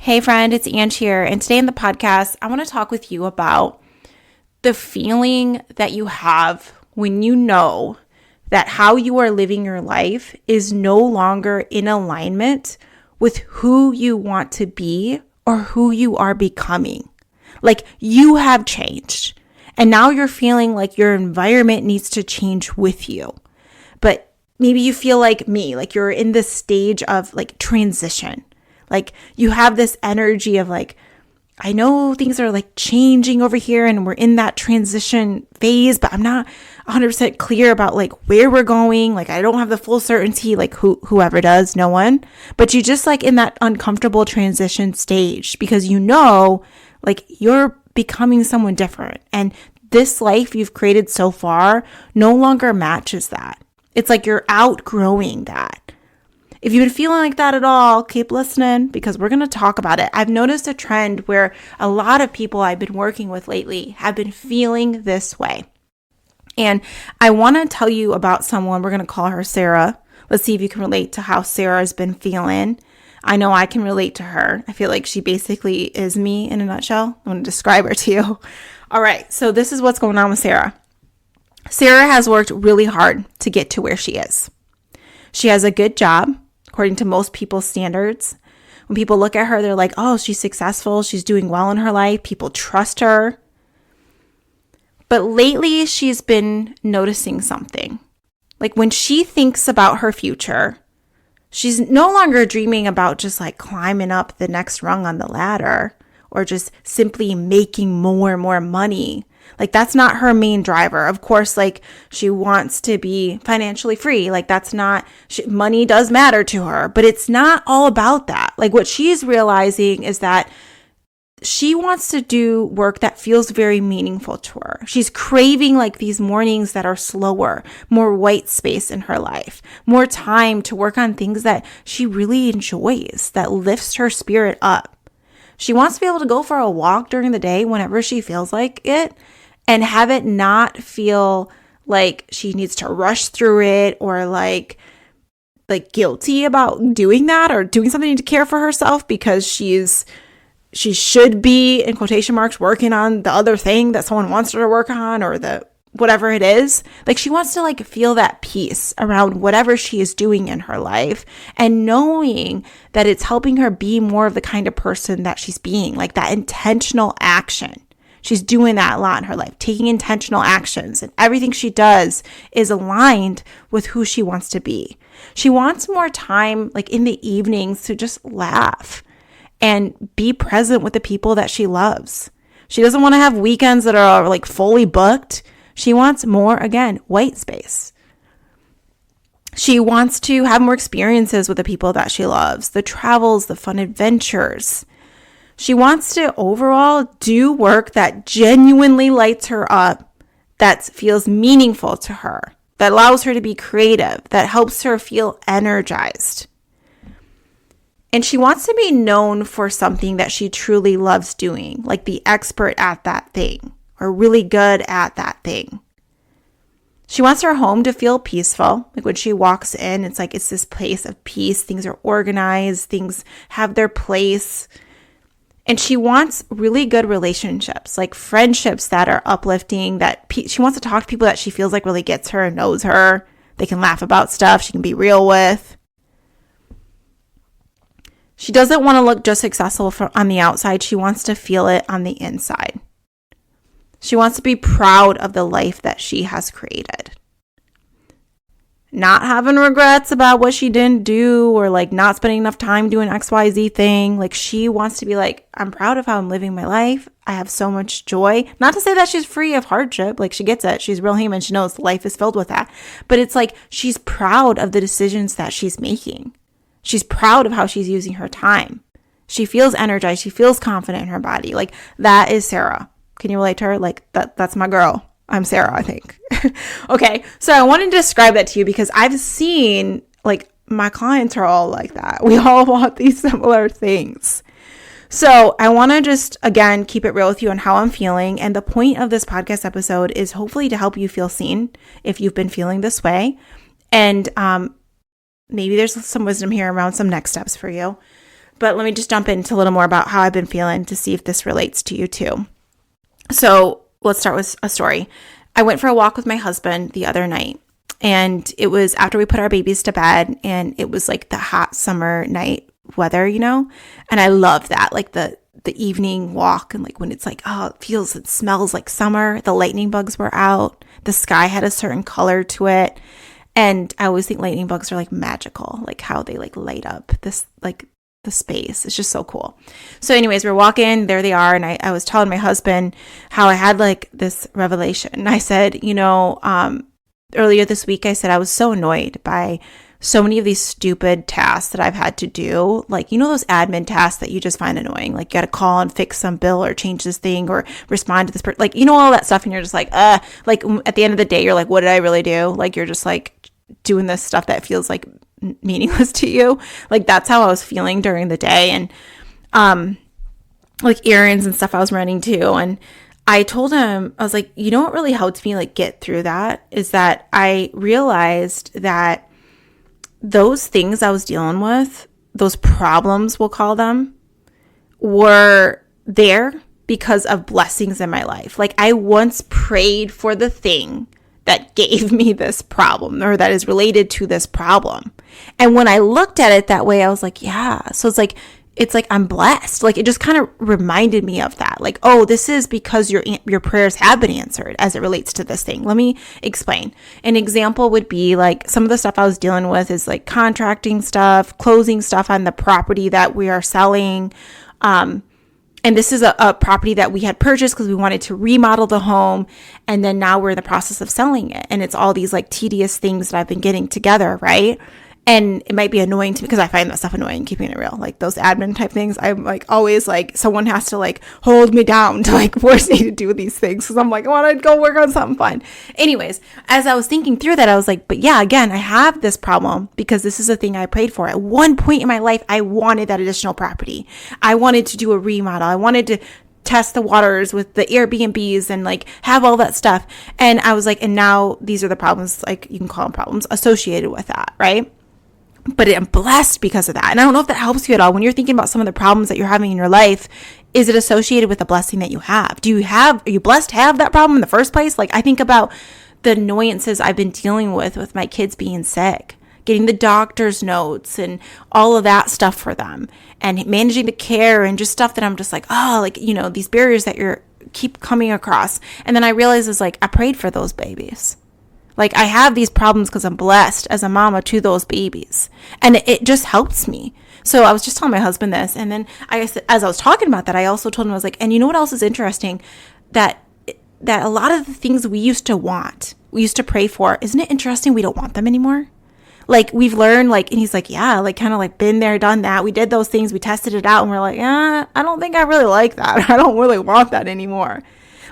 Hey friend, it's Ange here, and today in the podcast, I want to talk with you about the feeling that you have when you know that how you are living your life is no longer in alignment with who you want to be or who you are becoming. Like you have changed, and now you're feeling like your environment needs to change with you. But maybe you feel like me, like you're in this stage of like transition. Like you have this energy of like, I know things are like changing over here and we're in that transition phase, but I'm not 100% clear about like where we're going. Like I don't have the full certainty, like whoever does, no one. But you just like in that uncomfortable transition stage because you know like you're becoming someone different. And this life you've created so far no longer matches that. It's like you're outgrowing that. If you've been feeling like that at all, keep listening because we're going to talk about it. I've noticed a trend where a lot of people I've been working with lately have been feeling this way. And I want to tell you about someone, we're going to call her Sarah. Let's see if you can relate to how Sarah's been feeling. I know I can relate to her. I feel like she basically is me in a nutshell. I'm going to describe her to you. All right, so this is what's going on with Sarah. Sarah has worked really hard to get to where she is. She has a good job. According to most people's standards. When people look at her, they're like, oh, she's successful. She's doing well in her life. People trust her. But lately, she's been noticing something. Like when she thinks about her future, she's no longer dreaming about just like climbing up the next rung on the ladder or just simply making more and more money. Like that's not her main driver. Of course, like she wants to be financially free. Like that's not, money does matter to her, but it's not all about that. Like what she's realizing is that she wants to do work that feels very meaningful to her. She's craving like these mornings that are slower, more white space in her life, more time to work on things that she really enjoys, that lifts her spirit up. She wants to be able to go for a walk during the day whenever she feels like it and have it not feel like she needs to rush through it or like guilty about doing that or doing something to care for herself because she should be, in quotation marks, working on the other thing that someone wants her to work on or the whatever it is. Like she wants to like feel that peace around whatever she is doing in her life and knowing that it's helping her be more of the kind of person that she's being, like that intentional action. She's doing that a lot in her life, taking intentional actions, and everything she does is aligned with who she wants to be. She wants more time, like in the evenings, to just laugh and be present with the people that she loves. She doesn't want to have weekends that are like fully booked. She wants more, again, white space. She wants to have more experiences with the people that she loves, the travels, the fun adventures. She wants to overall do work that genuinely lights her up, that feels meaningful to her, that allows her to be creative, that helps her feel energized. And she wants to be known for something that she truly loves doing, like the expert at that thing or really good at that thing. She wants her home to feel peaceful. Like when she walks in, it's like it's this place of peace. Things are organized. Things have their place. And she wants really good relationships, like friendships that are uplifting, that she wants to talk to people that she feels like really gets her and knows her. They can laugh about stuff she can be real with. She doesn't want to look just successful on the outside. She wants to feel it on the inside. She wants to be proud of the life that she has created. Not having regrets about what she didn't do or like not spending enough time doing XYZ thing. Like she wants to be like, I'm proud of how I'm living my life. I have so much joy. Not to say that she's free of hardship. Like she gets it. She's real human. She knows life is filled with that. But it's like she's proud of the decisions that she's making. She's proud of how she's using her time. She feels energized. She feels confident in her body. Like that is Sarah. Can you relate to her? Like that's my girl. I'm Sarah, I think. Okay, so I wanted to describe that to you because I've seen, like, my clients are all like that. We all want these similar things. So I want to just, again, keep it real with you on how I'm feeling. And the point of this podcast episode is hopefully to help you feel seen if you've been feeling this way. And maybe there's some wisdom here around some next steps for you. But let me just jump into a little more about how I've been feeling to see if this relates to you too. So let's start with a story. I went for a walk with my husband the other night, and it was after we put our babies to bed, and it was like the hot summer night weather, and I love that, like the evening walk, and like when it's like, oh, it smells like summer. The lightning bugs were out. The sky had a certain color to it. And I always think lightning bugs are like magical, like how they like light up this, like the space. It's just so cool. So anyways, we're walking, there they are. And I was telling my husband how I had like this revelation. And I said, earlier this week, I said I was so annoyed by so many of these stupid tasks that I've had to do. Like, those admin tasks that you just find annoying. Like, you got to call and fix some bill or change this thing or respond to this person. Like, all that stuff. And you're just like, like at the end of the day, you're like, what did I really do? Like, you're just like doing this stuff that feels like meaningless to you. Like, that's how I was feeling during the day. And, like errands and stuff I was running to. And I told him, I was like, what really helped me like get through that is that I realized that those things I was dealing with, those problems, we'll call them, were there because of blessings in my life. Like, I once prayed for the thing that gave me this problem or that is related to this problem. And when I looked at it that way, I was like, yeah. So it's like I'm blessed. Like, it just kind of reminded me of that. Like, oh, this is because your prayers have been answered as it relates to this thing. Let me explain. An example would be like some of the stuff I was dealing with is like contracting stuff, closing stuff on the property that we are selling. And this is a property that we had purchased because we wanted to remodel the home. And then now we're in the process of selling it. And it's all these like tedious things that I've been getting together, right? And it might be annoying to me because I find that stuff annoying, keeping it real. Like those admin type things, I'm like always like someone has to like hold me down to like force me to do these things because I'm like, I want to go work on something fun. Anyways, as I was thinking through that, I was like, but yeah, again, I have this problem because this is a thing I prayed for. At one point in my life, I wanted that additional property. I wanted to do a remodel. I wanted to test the waters with the Airbnbs and like have all that stuff. And I was like, and now these are the problems, like you can call them problems associated with that, right? But I'm blessed because of that. And I don't know if that helps you at all. When you're thinking about some of the problems that you're having in your life, is it associated with the blessing that you have? Are you blessed to have that problem in the first place? Like, I think about the annoyances I've been dealing with my kids being sick, getting the doctor's notes and all of that stuff for them and managing the care and just stuff that I'm just like, oh, like, these barriers that you're keep coming across. And then I realize it's like, I prayed for those babies. Like, I have these problems because I'm blessed as a mama to those babies. And it just helps me. So I was just telling my husband this. And then as I was talking about that, I also told him, I was like, and you know what else is interesting? That a lot of the things we used to pray for, isn't it interesting we don't want them anymore? Like, we've learned, like, and he's like, yeah, like, kind of like been there, done that. We did those things. We tested it out. And we're like, I don't think I really like that. I don't really want that anymore.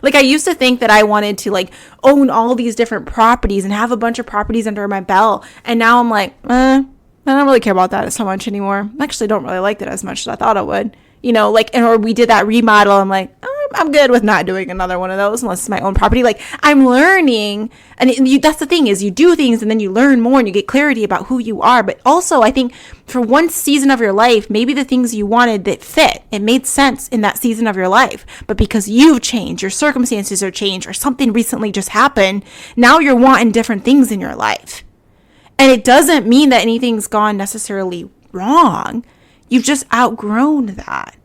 Like, I used to think that I wanted to like own all these different properties and have a bunch of properties under my belt. And now I'm like, I don't really care about that so much anymore. I actually don't really like that as much as I thought I would, or we did that remodel. I'm like, I'm good with not doing another one of those unless it's my own property. Like, I'm learning. And that's the thing is you do things and then you learn more and you get clarity about who you are. But also I think for one season of your life, maybe the things you wanted that fit, it made sense in that season of your life. But because you've changed, your circumstances are changed, or something recently just happened, now you're wanting different things in your life. And it doesn't mean that anything's gone necessarily wrong. You've just outgrown that.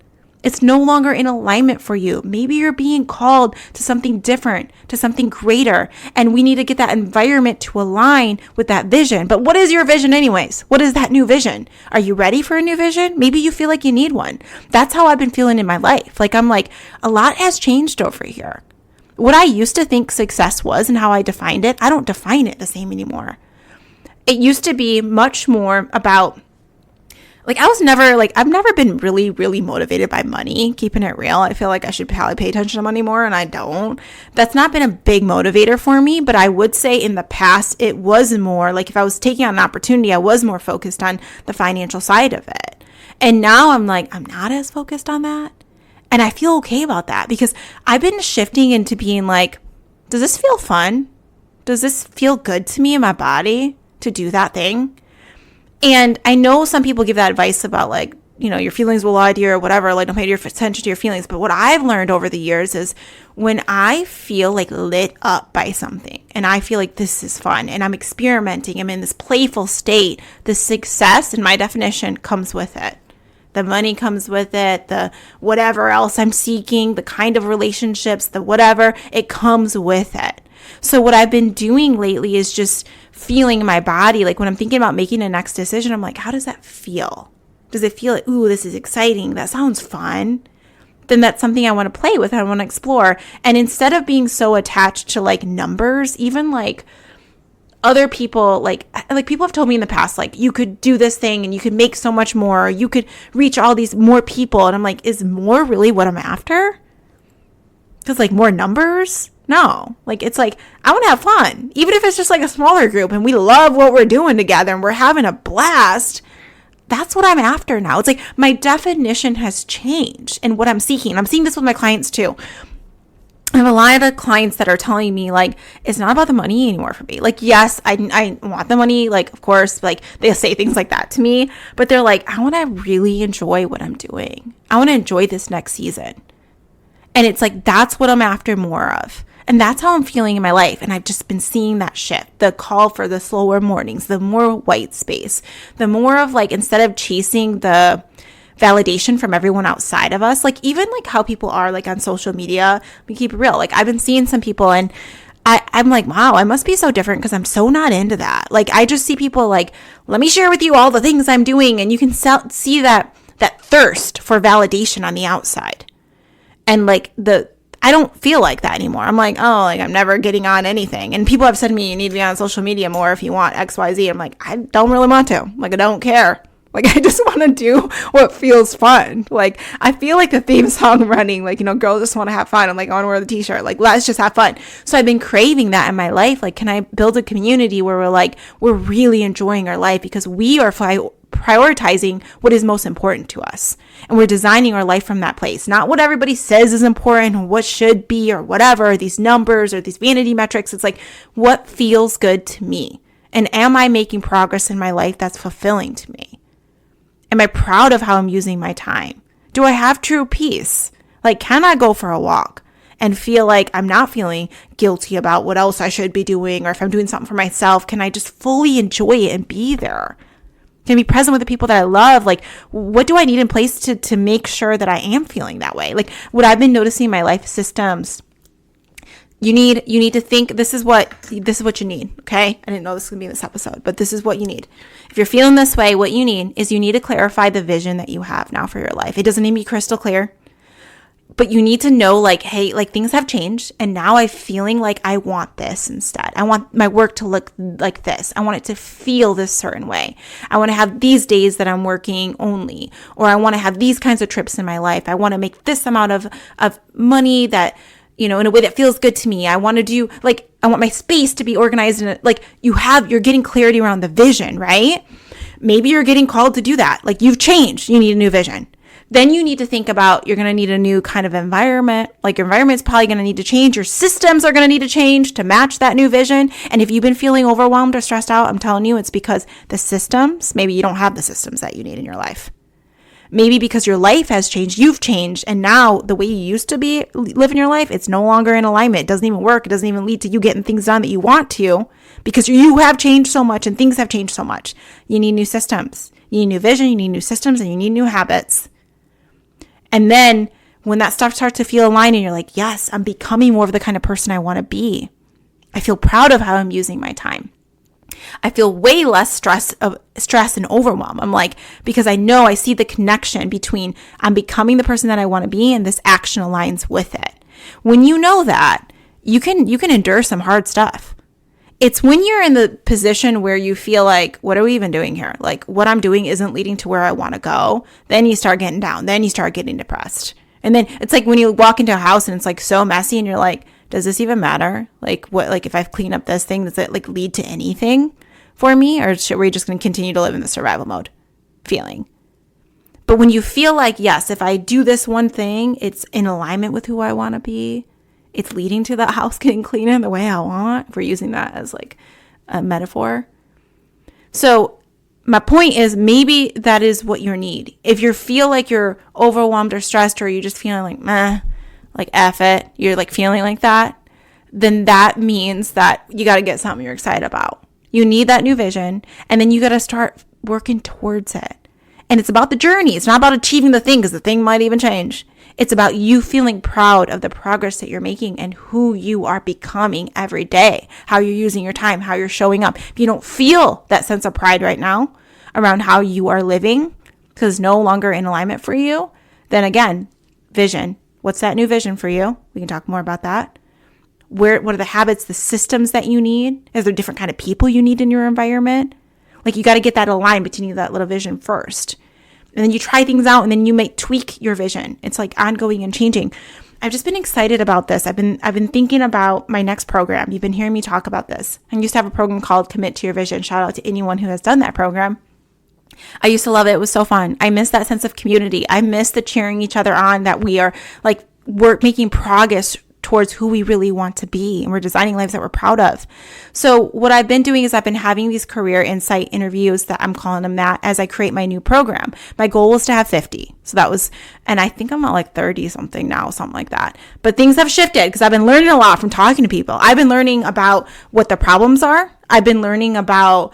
It's no longer in alignment for you. Maybe you're being called to something different, to something greater, and we need to get that environment to align with that vision. But what is your vision anyways? What is that new vision? Are you ready for a new vision? Maybe you feel like you need one. That's how I've been feeling in my life. Like, I'm like, a lot has changed over here. What I used to think success was and how I defined it, I don't define it the same anymore. It used to be much more about, like, I've never been really, really motivated by money, keeping it real. I feel like I should probably pay attention to money more, and I don't. That's not been a big motivator for me, but I would say in the past, it was more, like, if I was taking on an opportunity, I was more focused on the financial side of it. And now I'm like, I'm not as focused on that. And I feel okay about that because I've been shifting into being like, does this feel fun? Does this feel good to me in my body to do that thing? And I know some people give that advice about like, your feelings will lie to you or whatever, like don't pay attention to your feelings. But what I've learned over the years is when I feel like lit up by something and I feel like this is fun and I'm experimenting, I'm in this playful state, the success in my definition comes with it. The money comes with it, the whatever else I'm seeking, the kind of relationships, the whatever, it comes with it. So what I've been doing lately is just feeling my body. Like when I'm thinking about making a next decision, I'm like, how does that feel? Does it feel like, ooh, this is exciting, that sounds fun? Then that's something I want to play with, I want to explore. And instead of being so attached to like numbers, even like other people, like people have told me in the past, like you could do this thing and you could make so much more, or you could reach all these more people. And I'm like, is more really what I'm after? Because like more numbers? No, like it's like I want to have fun, even if it's just like a smaller group and we love what we're doing together and we're having a blast. That's what I'm after now. It's like my definition has changed and what I'm seeking. I'm seeing this with my clients too. I have a lot of clients that are telling me like, it's not about the money anymore for me. Like, yes, I want the money. Like, of course, like they'll say things like that to me, but they're like, I want to really enjoy what I'm doing. I want to enjoy this next season. And it's like, that's what I'm after more of. And that's how I'm feeling in my life. And I've just been seeing that shift, the call for the slower mornings, the more white space, the more of like, instead of chasing the validation from everyone outside of us, like even like how people are like on social media, we keep it real. Like I've been seeing some people and I'm like, wow, I must be so different because I'm so not into that. Like I just see people like, let me share with you all the things I'm doing. And you can see that thirst for validation on the outside. And like I don't feel like that anymore. I'm like, oh, like I'm never getting on anything. And people have said to me, you need to be on social media more if you want X, Y, Z. I'm like, I don't really want to. Like, I don't care. Like, I just want to do what feels fun. Like, I feel like the theme song running, like, girls just want to have fun. I'm like, I want to wear the t-shirt. Like, let's just have fun. So I've been craving that in my life. Like, can I build a community where we're really enjoying our life because we are prioritizing what is most important to us. And we're designing our life from that place. Not what everybody says is important or what should be or whatever, these numbers or these vanity metrics. It's like, what feels good to me? And am I making progress in my life that's fulfilling to me? Am I proud of how I'm using my time? Do I have true peace? Like, can I go for a walk and feel like I'm not feeling guilty about what else I should be doing? Or if I'm doing something for myself, can I just fully enjoy it and be there? Can I be present with the people that I love? Like, what do I need in place to make sure that I am feeling that way? Like, what I've been noticing in my life systems, you need to think this is what you need. Okay. I didn't know this was gonna be in this episode, but this is what you need. If you're feeling this way, what you need is you need to clarify the vision that you have now for your life. It doesn't need to be crystal clear, but you need to know like, hey, like things have changed and now I'm feeling like I want this instead. I want my work to look like this. I want it to feel this certain way. I want to have these days that I'm working only, or I want to have these kinds of trips in my life. I want to make this amount of money that, in a way that feels good to me. I want to do I want my space to be organized in you're getting clarity around the vision, right? Maybe you're getting called to do that. Like you've changed, you need a new vision. Then you need to think about, you're going to need a new kind of environment. Like your environment's probably going to need to change. Your systems are going to need to change to match that new vision. And if you've been feeling overwhelmed or stressed out, I'm telling you, it's because the systems, maybe you don't have the systems that you need in your life. Maybe because your life has changed, you've changed, and now the way you used to be living your life, it's no longer in alignment. It doesn't even work. It doesn't even lead to you getting things done that you want to because you have changed so much and things have changed so much. You need new systems. You need new vision, you need new systems, and you need new habits. And then when that stuff starts to feel aligned and you're like, yes, I'm becoming more of the kind of person I want to be. I feel proud of how I'm using my time. I feel way less stress and overwhelm. I'm like, because I see the connection between I'm becoming the person that I want to be and this action aligns with it. When you know that, you can endure some hard stuff. It's when you're in the position where you feel like, what are we even doing here? Like what I'm doing isn't leading to where I want to go. Then you start getting down. Then you start getting depressed. And then it's like when you walk into a house and it's like so messy and you're like, does this even matter? Like what, like if I clean up this thing, does it like lead to anything for me? Or should we just going to continue to live in the survival mode feeling? But when you feel like, yes, if I do this one thing, it's in alignment with who I want to be. It's leading to the house getting cleaner the way I want. If we're using that as like a metaphor. So my point is, maybe that is what you need. If you feel like you're overwhelmed or stressed, or you're just feeling like, meh, like F it, you're like feeling like that, then that means that you got to get something you're excited about. You need that new vision, and then you got to start working towards it. And it's about the journey. It's not about achieving the thing, because the thing might even change. It's about you feeling proud of the progress that you're making and who you are becoming every day, how you're using your time, how you're showing up. If you don't feel that sense of pride right now around how you are living, because it's no longer in alignment for you, then again, vision. What's that new vision for you? We can talk more about that. What are the habits, the systems that you need? Is there different kind of people you need in your environment? Like, you got to get that aligned between that little vision first. And then you try things out, and then you may tweak your vision. It's like ongoing and changing. I've just been excited about this. I've been thinking about my next program. You've been hearing me talk about this. I used to have a program called Commit to Your Vision. Shout out to anyone who has done that program. I used to love it. It was so fun. I miss that sense of community. I miss the cheering each other on, that we are like, we're making progress towards who we really want to be, and we're designing lives that we're proud of. So what I've been doing is I've been having these career insight interviews, that I'm calling them that, as I create my new program. My goal was to have 50. So that was, and I think I'm at like 30 something now, something like that. But things have shifted because I've been learning a lot from talking to people. I've been learning about what the problems are. I've been learning about,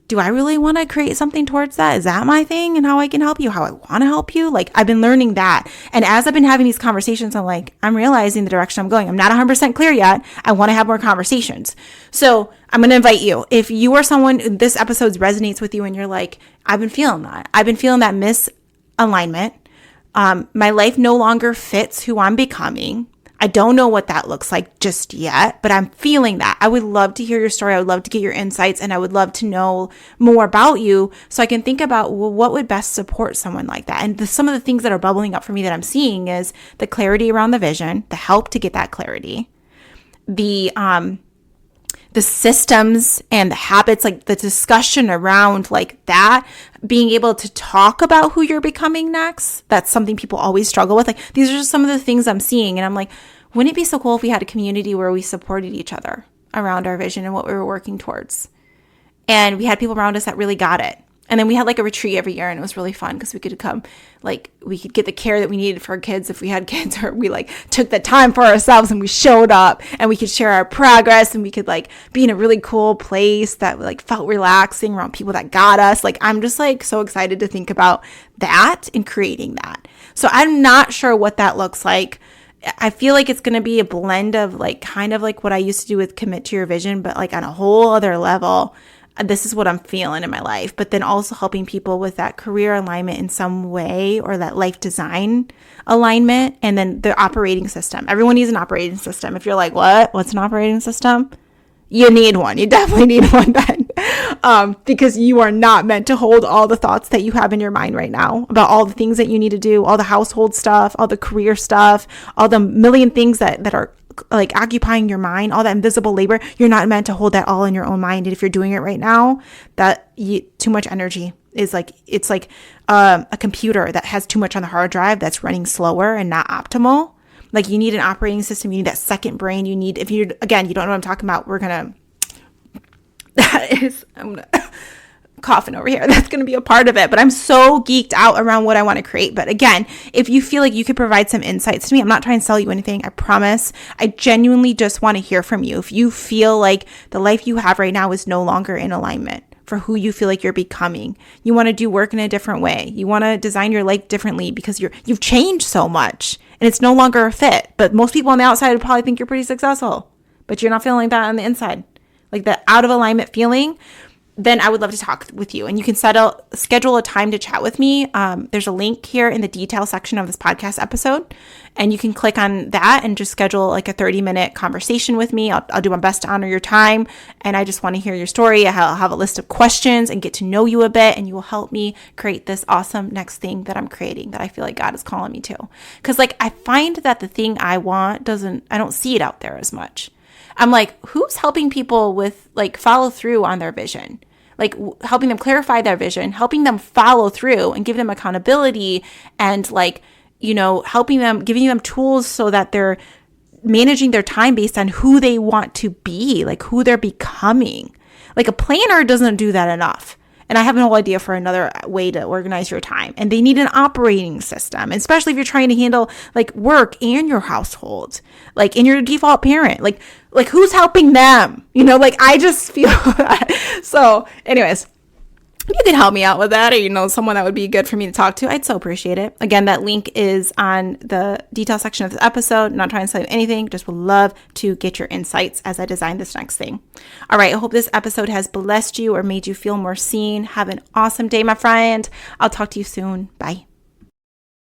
do I really want to create something towards that? Is that my thing? And how I can help you, how I want to help you? Like, I've been learning that. And as I've been having these conversations, I'm realizing the direction I'm going. I'm not 100% clear yet. I want to have more conversations. So I'm going to invite you. If you are someone, this episode resonates with you and you're like, I've been feeling that. I've been feeling that misalignment. My life no longer fits who I'm becoming. I don't know what that looks like just yet, but I'm feeling that. I would love to hear your story. I would love to get your insights, and I would love to know more about you so I can think about, well, what would best support someone like that? And some of the things that are bubbling up for me that I'm seeing is the clarity around the vision, the help to get that clarity, the systems and the habits, like the discussion around like that, being able to talk about who you're becoming next. That's something people always struggle with. Like, these are just some of the things I'm seeing. And I'm like, wouldn't it be so cool if we had a community where we supported each other around our vision and what we were working towards? And we had people around us that really got it. And then we had like a retreat every year, and it was really fun because we could come, like, we could get the care that we needed for our kids if we had kids, or we like took the time for ourselves and we showed up, and we could share our progress, and we could like be in a really cool place that like felt relaxing around people that got us. Like, I'm just like so excited to think about that and creating that. So I'm not sure what that looks like. I feel like it's going to be a blend of like kind of like what I used to do with Commit to Your Vision, but like on a whole other level. This is what I'm feeling in my life, but then also helping people with that career alignment in some way, or that life design alignment, and then the operating system. Everyone needs an operating system. If you're like, what's an operating system? You need one. You definitely need one then, because you are not meant to hold all the thoughts that you have in your mind right now about all the things that you need to do, all the household stuff, all the career stuff, all the million things that are like occupying your mind, all that invisible labor. You're not meant to hold that all in your own mind. And if you're doing it right now, too much energy is like, it's like a computer that has too much on the hard drive that's running slower and not optimal. Like, you need an operating system. You need that second brain. You need, if you, again, you don't know what I'm talking about, I'm coughing over here. That's going to be a part of it. But I'm so geeked out around what I want to create. But again, if you feel like you could provide some insights to me, I'm not trying to sell you anything. I promise. I genuinely just want to hear from you. If you feel like the life you have right now is no longer in alignment for who you feel like you're becoming, you want to do work in a different way, you want to design your life differently because you've changed so much and it's no longer a fit. But most people on the outside would probably think you're pretty successful, but you're not feeling like that on the inside, like that out of alignment feeling. Then I would love to talk with you, and you can schedule a time to chat with me. There's a link here in the detail section of this podcast episode, and you can click on that and just schedule like a 30-minute conversation with me. I'll do my best to honor your time, and I just want to hear your story. I'll have a list of questions and get to know you a bit, and you will help me create this awesome next thing that I'm creating that I feel like God is calling me to. Because like, I find that the thing I want I don't see it out there as much. I'm like, who's helping people with like follow through on their vision? Like helping them clarify their vision, helping them follow through and give them accountability, and like, you know, helping them, giving them tools so that they're managing their time based on who they want to be, like who they're becoming. Like a planner doesn't do that enough. And I have no idea for another way to organize your time. And they need an operating system, especially if you're trying to handle like work and your household, like in your default parent, like who's helping them? Like I just feel that. So anyways, you could help me out with that, or someone that would be good for me to talk to, I'd so appreciate it. Again, that link is on the detail section of this episode. I'm not trying to sell you anything, just would love to get your insights as I design this next thing. All right, I hope this episode has blessed you or made you feel more seen. Have an awesome day, my friend. I'll talk to you soon. Bye.